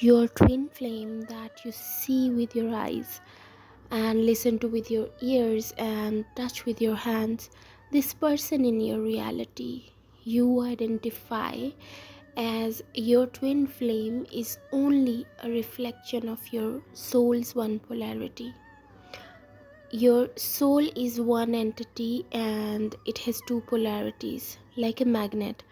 your twin flame that you see with your eyes and listen to with your ears and touch with your hands. This person in your reality you identify as your twin flame is only a reflection of your soul's one polarity. Your soul is one entity and it has two polarities, like a magnet.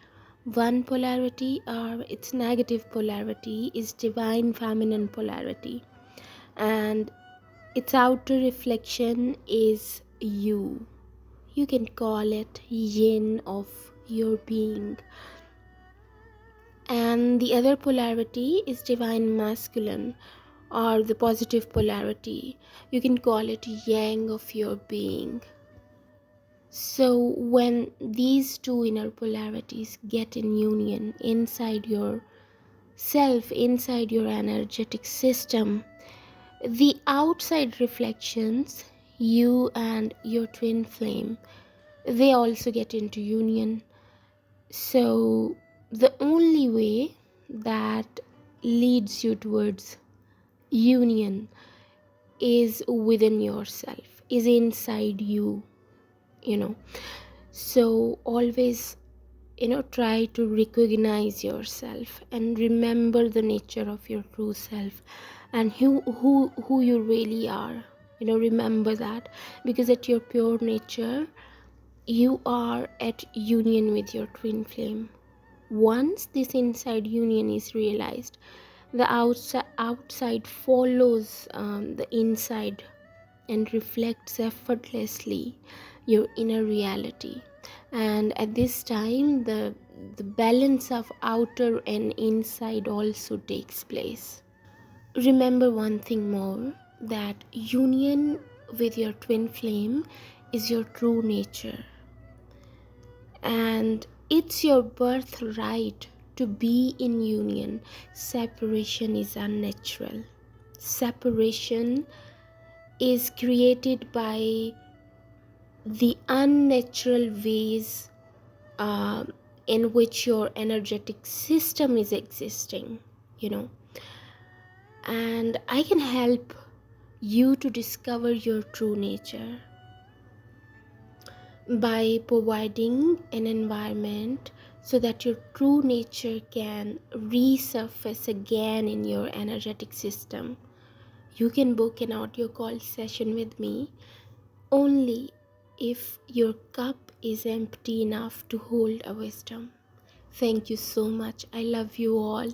One polarity, or its negative polarity, is divine feminine polarity, and its outer reflection is you. You can call it yin of your being. And the other polarity is divine masculine, or the positive polarity. You can call it yang of your being. So when these two inner polarities get in union inside your self, inside your energetic system, the outside reflections, you and your twin flame, they also get into union. So the only way that leads you towards union is within yourself, is inside you, so always, try to recognize yourself and remember the nature of your true self and who you really are. Remember that, because at your pure nature you are at union with your twin flame. Once this inside union is realized, the outside follows the inside and reflects effortlessly your inner reality. And at this time, the balance of outer and inside also takes place. Remember one thing more, that union with your twin flame is your true nature, and it's your birthright to be in union. Separation is unnatural. Separation is created by the unnatural ways in which your energetic system is existing, and I can help you to discover your true nature by providing an environment so that your true nature can resurface again in your energetic system. You can book an audio call session with me only if your cup is empty enough to hold a wisdom. Thank you so much. I love you all.